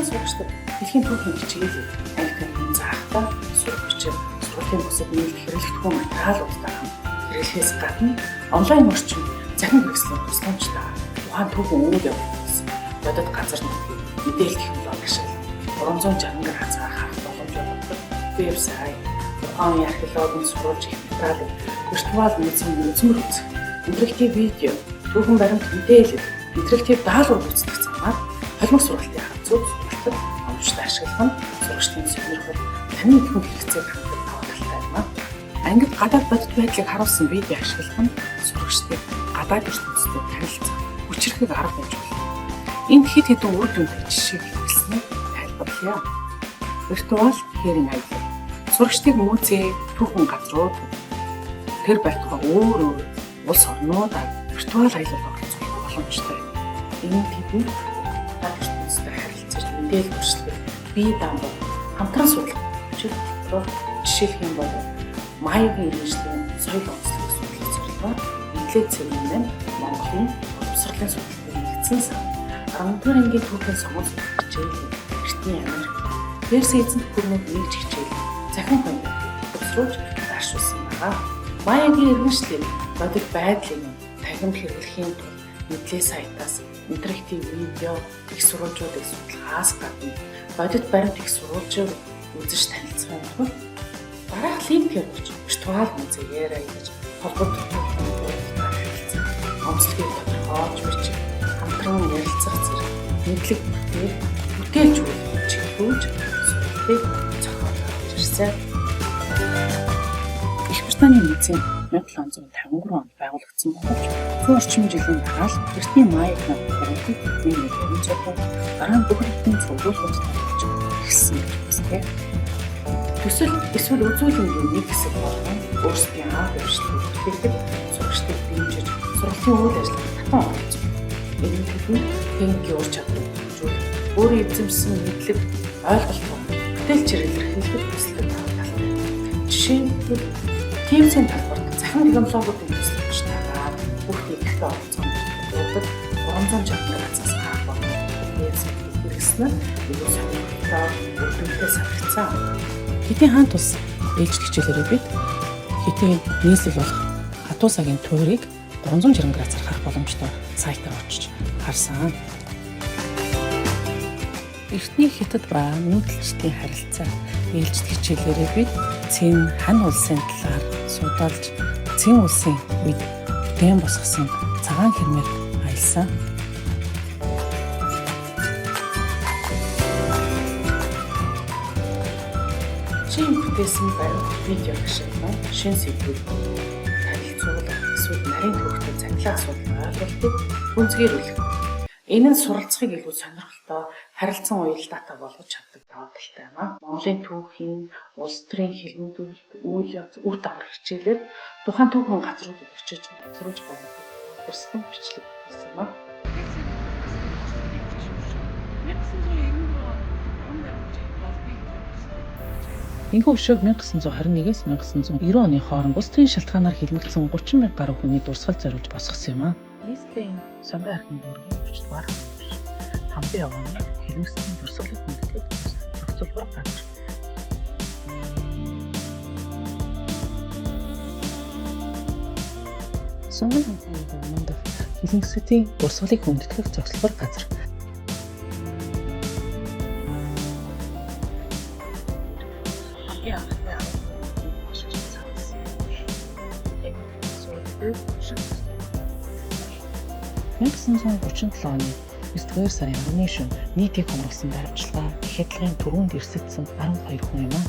Сургуулийн сурагчдад дэлхийн түүхийн хичээлийг англи заахтаа сурах бичиг, сургуулийн бусад нийлэх хэрэглэхгүй материалуудтай хамт хэрэглэхээс гадна онлайн орчин захин хэрэгслийн тусламжтай тухайн түүхэн үйл явдлаас бодит газар нутгийн мэдээлэл технологи ашиглан 360 градусаар харах боломж олгодог вебсайт, тухайн археологийн сурвалж их материалыг виртуал үзмэр үзэх, интерактив видео, түүхэн баримт мэдээлэл, интерактив даалгавар гүйцэтгэх замаар холимог сургалтын хавцууд сургалтад оновчтой ашиглах нь сурагчдын сонирхол таны их хэрэгцээг хангах давааталтай юм аа. Ангид гадаад бодит байдлыг харуулсан видео ашиглах нь сурагчдыг гадаад ертөнцтэй танилцах хүчирхэг арга байж болно. Энд хэд хэдэн үр дүнтэй жишээ хэлснийг тайлбарлая. Виртуал хэрэг аялал. Сурагчдыг музей, түүхэн газрууд, тэр байтугай өөр улс орнуудаар виртуал аялалд оролцох боломжтой. Энэ тэдний гадаад ертөнцтэй харилцаж мэдээлэл хүргэдэг бие даамаг хамтран судлах учир жишээлх юм бол Маягийн иргэншлийн соёл онцлог судлах зорилгоор нийтлэг цэвэрлэн Монголын боловсролын судлалын нэгдсэн сан 14 ангийн түүхийн сонгон судлах хичээл, эртний Америк, Перс эзэнт гүрнийг нэгж хичээл, захин хоног боловсруулж даашуулсан байгаа. Маягийн иргэншлийн бодит байдлыг тахимд хэрэглэхийн тулд мэдлэг сайтаас интерактив видео, их сурвалжуудыг судлахаас гадна бодит баримт их сурвалжууд үзэж танилцсан тул дараах линк явуулж виртуал музейээр аялаж холбогдох харилцаа, онцлогийг тодорхойлж бичиг, хамтран ярилцах зэрэг мэдлэг бүтээлж чиглүүлж сургалтыг зохиолж ирсэн. Их Британий музей 1753 онд байгуулагдсан боловч 100 орчим жилийн дараа л эртний Майя баримтыг нэмэгдэн зохион дараа нь бүх нийтийн цуглуулгад тавьж эхэлсэн гэжтэй. Төсөл эсвэл үзүүлэнгийн нэг хэсэг болгон өөрсдийн анх дэвшлиг бүтээдэг сурагчдыг дэмжиж сургалтын үйл ажиллагаанд татан оролцов. Энэ нь техникийн ур чадварыг хөгжүүл, өөрийн эзэмшсэн мэдлэг, ойлголтоо бүтээл чиглэлээр хэлбэр төслөд талтай. Жишээлбэл TMC-ийн талбарт захин технологиудын төслөгчтэйгээр бүх нийтлэгтэй оролцоонд 360 градусаас хаваа хэрэгсэн нь илүү сонирхолтой үр дүнтэй санагдсан. Хэдийн хаан тус ээлжид хичээлээрээ бид хэдийн нийслэл болох хатуу цагийн туурийг 360 градусаар харах боломжтой сайтаар очиж харсан. Эртний Хятад ба нүүдэлчдийн харилцаа ээлжид хичээлээрээ бид Цэн хан улсын талаар судалж, Цэн улсын үед дэм босгосон цагаан хэрмээр аялсан. Чин бүтээсэн баримт видео ашиглан шин сэдвүүд танилцуулах эсвэл нарийн төвхтэй цахилгаан асуудал ойлголтыг гүнзгийрүүлэх. Энэ нь суралцахыг илүү сонирхолтой харилцан уялдаатай болгож чаддаг давааталтай юм аа. Монголын түүхийн, улс төрийн хэлнүүдүүд үйл явц үр дагавар хичээлээр тухайн түүхэн газруудад очиж сурж байгаа төрсөн бичлэг хийсэн юм аа. Энэхүү өшөөг 1921-с 1990 оны хооронд улс төрийн шалтгаанаар хилмигдсэн 30,000 гаруй хүний дурсгал зориулж босгосон юм аа. Нийслэлийн сонгон архины дүүргийн 30-р хамбын явганы хилмигдсэн дурсгалыг хүндэтгэх зохицуулбар газар. Сонгон архины дүүргэнд хилмигдсэн дурсгалыг хүндэтгэх зохицуулбар газар. Нэгэн 1937 оны 9-р сарын 10-ны шөнө нийтийг хомруулсан баримтчилгаа хятадын түрүүнд эрсэгдсэн 12 хүн юм аа.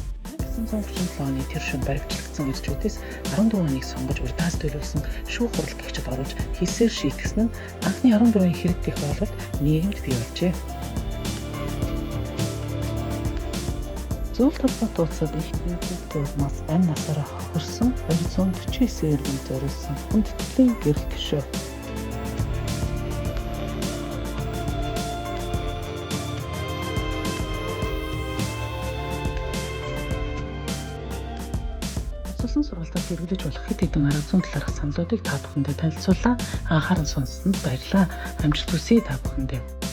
1937 оны тэр шөнө баримтчлагдсан эзчүүдээс 14 хүнийг сонгож урьдаас төлөвлөсөн шүүх хурал гэгчд оруулж хэлсээр шийтгэсэн нь анхны 14-ийн хэрэг гэх ойлголт нийгэмд бий болжээ. Зөвлөлт толгой туулсад их нийтлэлээс амь насаараа хохирсон 249 эргэн зориулсан хүндэтгэлийн гэрэл гишөө. Цусан сургалтад хэрэглэж болох хэд хэдэн арга зүйн талаарх саналуудыг та бүхэндээ танилцууллаа. Анхааран сонссонд баярлалаа. Амжилт хүсье та бүхэндээ.